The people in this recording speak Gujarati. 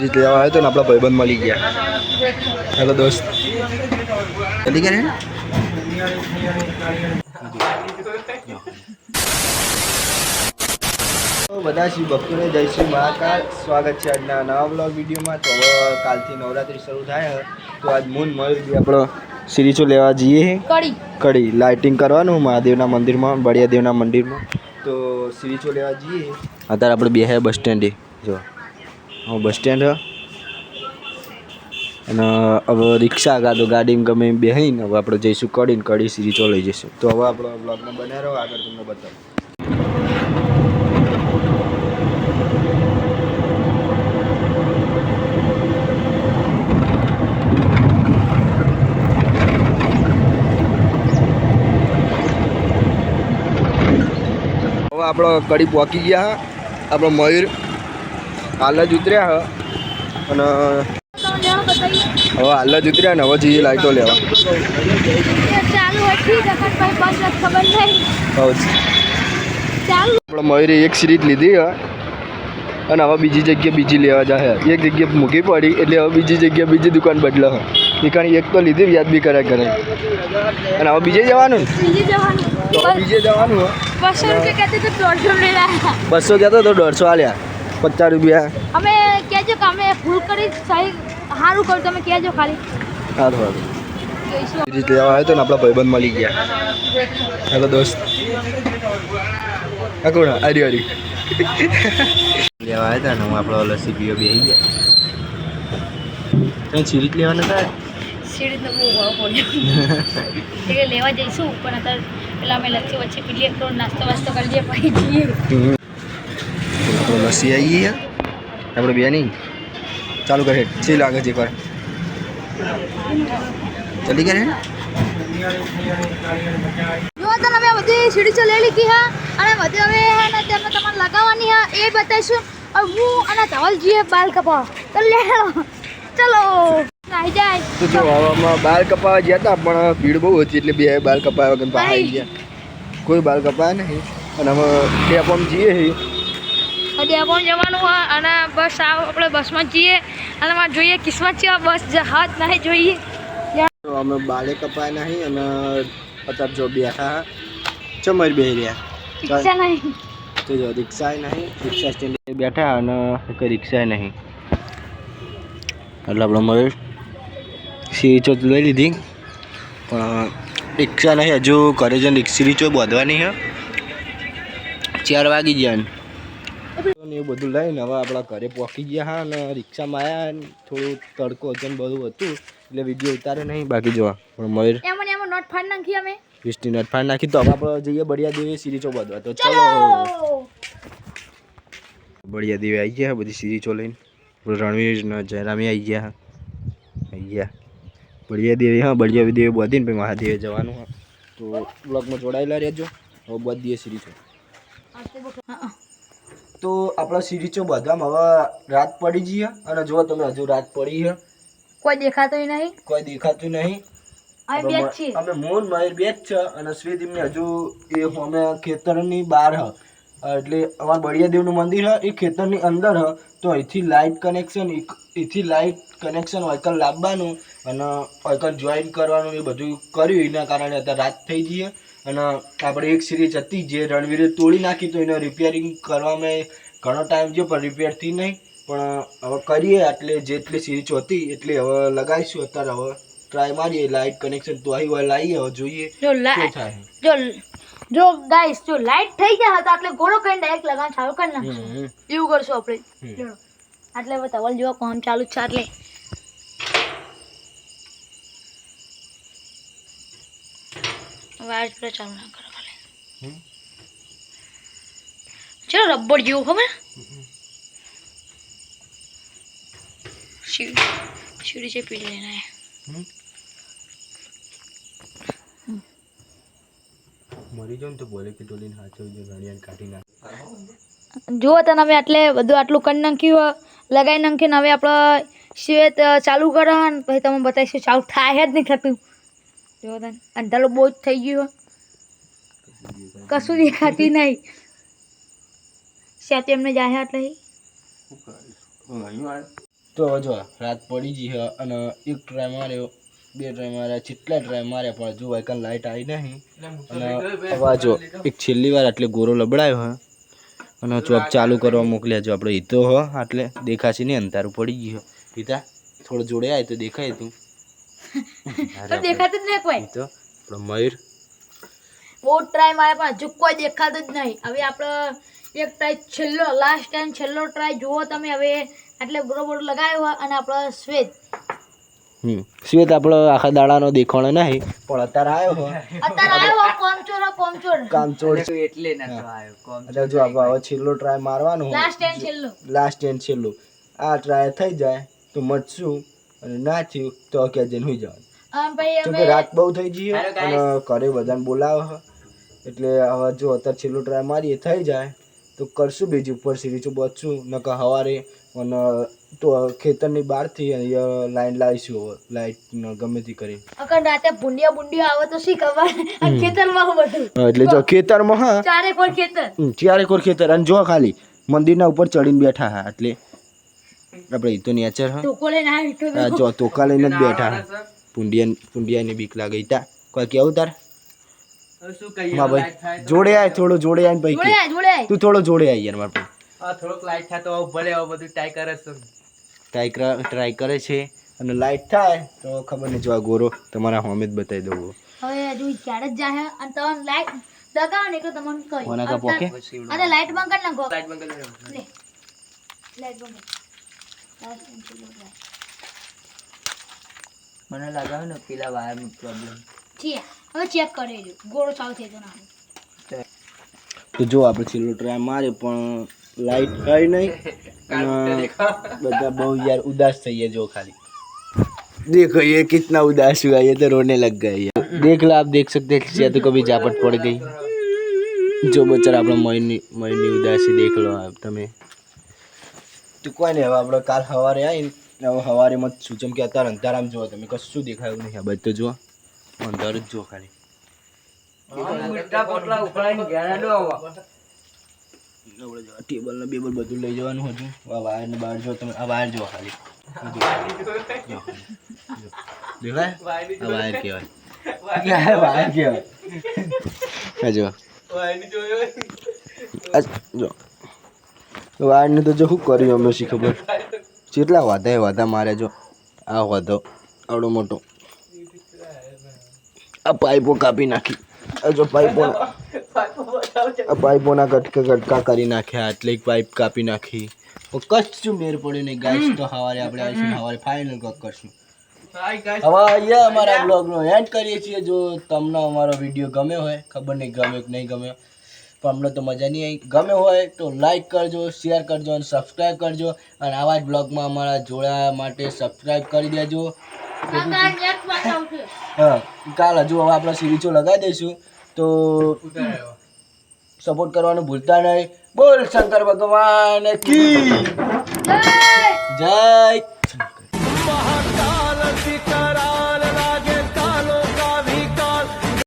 सीरीज लेवा आया तो ना अपना भाईबंध मળી ગયા। हेलो दोस्त चली गए हैं तो बधा श्री भक्तों जय श्री महाकाल स्वागत है आज नवा ब्लॉग वीडियो में। तो काल थी नवरात्रि शुरू थाय तो आज मून मयूर भी आप सीरीजों लेवा जीए कड़ी लाइटिंग करवानुं महादेवना मंदिर में बड़िया देवना मंदिर में। तो सीरीजों लेवा जीए अत्यारे आपणे बेहाय बस स्टेन्डे जो बस स्टेन्ड અને હવે રિક્ષા કાં ગાડી ગમે એમ બેસીને હવે આપણે જઈશું કડીને કડી સીરીઝો લઈ જઈશું। તો હવે આપણો બ્લોગમાં બનાવી રહ્યો આગળ તમને બતાવું। હવે આપણો કડી પહોંચી ગયા આપણો મયુર હાલ જ ઉતર્યા અને હવે હાલ જ ઉતર્યા ને હવે જઈએ લાઈટો લેવા। આપણે મયુરે એક સિરીઝ લીધી અને હવે બીજી જગ્યાએ બીજી લેવા જાય। એક જગ્યાએ મૂકી પડી એટલે હવે બીજી જગ્યાએ બીજી દુકાન બદલે દુકાન એક તો લીધી વ્યાજ બી કર્યા કરે અને હવે બીજે જવાનું તો બીજે જવાનું 200 કહેતો તો 150 આલ્યા 50 રૂપિયા અમે કહેજો કે અમે ફૂલ કરી સહી સારું કરું તમે કહેજો ખાલી હા થોડું सीरीज लेवा आया तो ना अपना भाईबंध मળી ગયા। हेलो दोस्त आ कोण हरी हरी लेवा आया था ना आपणो लस्सी पीओ बी आई गया। तो सीरीज लेवाना था सीरीज નો બહુ ભાવ પડ્યો એટલે લેવા જઈશું પણ અત્યારે પેલા અમે લસ્સી વચ્ચે પી લઈએ તો નાસ્તો વાસ્તો કરી લઈએ પછી જઈએ। तो लस्सी आई है આપણે બે નહીં ચાલુ કરે છે લાગે છે પર चली गए જો તને અમે બધી સીડીઓ લઈ લીધી છે અને બધી હવે હે ને તેમને તમારે લગાવવાની છે એ બતાવીશું। હવે હું અને ધવલજીએ બાલ કપાવ તો લે ચલો નાહી જાય તો જો હવામાં બાલ કપાવા ગયા હતા પણ ભીડ બહુ હતી એટલે બે બાલ કપાવા વગર બહાર આવી ગયા। કોઈ બાલ કપાયા નહીં અને અમે ડેપોમ જઈએ ડેપોમ જવાનું હોય અને બસ આપણે બસમાં જઈએ અને મારે જોઈએ કિસ્મત છે બસ જહાજ નહીં જોઈએ। તો અમે બાલે કપાયા નહીં અને અત્યારે જો બેઠા ચમર બેહી રહ્યા રિક્ષા નહીં તો જો રિક્ષા નહીં રિક્ષા સ્ટેન્ડ બેઠા અને કોઈ રિક્ષા નહીં એટલે આપણો મયુર સીરીચો લઈ લીધી પણ રિક્ષા નહીં હજુ ઘરે જઈને સીરીચો બાંધવાની છે 4 વાગી ગયા ને એવું બધું લઈને હવે આપણા ઘરે પહોંચી ગયા હા અને રિક્ષામાં આવ્યા થોડું તડકો હતું બધું હતું એટલે વિડીયો ઉતારે નહીં બાકી જોવા પણ મયુર એમાં નોટ ફાડ નાખી અમે 20 નોટ ફાડ નાખી તો હવે આપણે જઈએ બળિયા દેવી સીરીચો બાંધવા। તો ચલો બળિયા દેવી આવી ગયા બધી સીરીચો લઈને રણવીર ને જયરામી આવી ગયા બળિયા દેવી હા બળિયા દેવી બાંધીને પછી મહાદેવે જવાનું હા। તો બ્લોગમાં જોડાયેલા રહેજો હવે બાંધી દઈએ સીરીચો। તો આપણા સીરીચો બાંધવામાં હવે રાત પડી જઈએ અને જો તમે હજુ રાત પડી છે કોઈ દેખાતું નહીં અમે મોન મયુર બે જ છે અને શ્રીદીપને હજુ એ અમે ખેતરની બહાર હ એટલે અમારા બળિયાદેવનું મંદિર હ એ ખેતરની અંદર હ તો અહીંથી લાઇટ કનેક્શન વાયકલ લાવવાનું અને વાયકલ જોઈન કરવાનું એ બધું કર્યું એના કારણે અત્યારે રાત થઈ જઈએ અને આપણે એક સિરીઝ હતી જે રણવીરે તોડી નાખી તો એને રિપેરિંગ કરવામાં ઘણો ટાઈમ ગયો પણ રિપેર થઈ નહીં પણ હવે કરીએ એટલે જેટલી સિરીઝો હતી એટલી હવે લગાવીશું। અત્યારે હવે ટ્રાય મારીએ લાઇટ કનેક્શન તો આવી હોય લાવીએ હવે જોઈએ શું થાય। જો ગાઈસ જો લાઇટ થઈ જાય તો એટલે ગોળો કરીને ડાયરેક્ટ લગાવવાનું ચાલુ કરી નાખશું એવું કરશું આપણે એટલે હવે ધવલ જેવો કામ ચાલુ છે એટલે વાયર પર ચાલુ ના કરો ખાલી ચલો રબર જેવું ખબર सीढ़ी से पी लेना है। मरी जाऊं तो बोले कि टोलीन हाथ जो गाड़ियां काटी ना जो तने हमें आटले બધું આટલું કરી નાખ્યું લગાઈ નાખીને હવે આપણે શેત ચાલુ કરવાનું પછી તમે બતાવીશું ચાલુ થાય જ નહીં થતું જો તને અંધારો બહુ જ થઈ ગયો કશું દેખાતી નહીં શેત એમને જાય એટલે તો હવે જો રાત પડી ગઈ છે અને એક ટ્રાય માર્યો, 2 ટ્રાય માર્યા, જેટલા ટ્રાય માર્યા પણ જો એકન લાઇટ આવી નહીં. અને હવે જો એક છેલ્લી વાર એટલે ગોરો લબડાયો હે અને ચોપ ચાલુ કરવા મોકલ્યા. જો આપણે હિતો હો એટલે દેખાશે નહીં, અંધારું પડી ગયું. હિતા થોડું જોડે આવે તો દેખાય તું. દેખાતું જ નહીં કોઈ. હિતો આપણો મયુર બહુ ટ્રાય મારે પણ હજુ કોઈ દેખાતું જ નહીં. હવે આપણે એક ટ્રાય છેલ્લો લાસ્ટ ટાઈમ છેલ્લો ટ્રાય જુઓ તમે. હવે એટલે બરોબર લગાવ્યો હોય અને આપણો શ્વેત શ્વેત આપણો આખા દાડાનો દેખાણો નહીં પણ અત્યારે આવ્યો હો. અત્યારે આવ્યો હોય કોમચોર કામચોર એટલે નતો આવ્યો કોમ. એટલે જો આપણે હવે છેલ્લો ટ્રાય મારવાનો લાસ્ટ ટાઈમ છેલ્લો. લાસ્ટ એન્ડ છેલ્લું. આ ટ્રાય થઈ જાય તો મચશું અને ના થયું તો કે જઈને હોઈ જવાનું. ભાઈ કેમ કે રાત બહુ થઈ ગઈ અને ઘરે બધાને બોલાવે છે એટલે હવે જો અત્યારે છેલ્લું ટ્રાય મારીએ થઈ જાય તો કરશું બીજી ઉપર સીરીઝું બચશું નકર સવારે અને તો ખેતરની બહારથી અહીંયા લાઈન લાવીશું. હવે લાઈટ ગમે તે કરી અકન રાતે ભૂંડિયા આવે તો શી ખબર. અને ખેતરમાં બધું એટલે જો ખેતરમાં હા ચારે કોર ખેતર. ચારે કોર ખેતર અને જો ખાલી મંદિરના ઉપર ચડીને બેઠા હા એટલે આપણે તો નેચર હા ટોકો લઈને આવી તો આ જો તોકા લઈને જ બેઠા હા. પુંડિયાની બીક લાગે. તા કોઈ કેવું તાર હવે શું કહીએ માં ભાઈ જોડે આય થોડો જોડે આય ને ભાઈ જોડે તું થોડો જોડે આય યાર માર ભાઈ. આ થોડોક લાઈટ થાય તો ભલે હવે બધું ટ્રાય કરે છે. ટ્રાય કરે છે અને લાઈટ થાય તો ખબર નહીં. જો આ ગોરો તમારા હોમે જ બતાવી દઉં. હવે હજુ ક્યારે જ જાય અને તમને લાઈટ દગાવો ને એટલે તમને કહી કોના કા પોકે અરે લાઈટ બંધ કરી નાખો. લાઈટ બંધ કરી દો. લે લાઈટ બંધ કર. મને લાગે ને પેલા વાયરનો પ્રોબ્લેમ છે. હવે ચેક કરી લો ગોળો ચાલુ થઈ તો ના. તો જો આપણે છેલ્લો ટ્રાય માર્યો પણ લાઈટ થઈ નહીં અને બધા બહુ યાર ઉદાસ થઈ ગયા. જો ખાલી देखो ये कितना उदास हुआ, ये तो रोने लग गए यार. देख लो आप, देख सकते हैं सेतु को भी झापट पड़ गई. जो बच्चा આપણો મયની ઉદાસી દેખ લો આપ તમે. તો કોઈ નહીં, હવે આપણે કાલ સવારે આવીને હવે સવારે મત શું જેમ કે અત્યારે અંધારામ જુઓ તમે કશું દેખાયું નહીં. આ બધું તો જુઓ અંધાર જ જુઓ ખાલી. ટેબલ ને બેબલ બધું લઈ જવાનું હતું. આ વાયર ને બહાર જો તમે, આ વાયર જુઓ ખાલી. દેખાય આ વાયર કહેવાય, વાયર કહેવાય. જો વાયરને તો જો શું કર્યું અમે શી ખબર. કેટલા વાધા મારે. જો આ વાધો આવડો મોટો, આ પાઇપો કાપી નાખી. જો પાઇપોના કટકા કરી નાખ્યા. એટલે એક પાઇપ કાપી નાખી. કશું મેર પડ્યું નહીં ગાઈસ. તો સવારે આપણે આવીશું, સવારે ફાઇનલ કોક કરશું. હવે અહીંયા અમારા બ્લોગનો એન્ડ કરીએ છીએ. જો તમને અમારો વિડીયો ગમ્યો હોય, ખબર નહીં ગમ્યો કે નહીં ગમ્યો, પણ અમને તો મજા નહીં આવી. ગમ્યો હોય તો લાઈક કરજો, શેર કરજો અને સબસ્ક્રાઈબ કરજો. અને આવા જ બ્લોગમાં અમારા જોડાવા માટે સબસ્ક્રાઈબ કરી દેજો. હા, કાલ હજુ હવે આપણે સિરીઝો લગાવી દઈશું તો સપોર્ટ કરવાનું ભૂલતા નહીં. બોલ શંકર ભગવાન કી જય.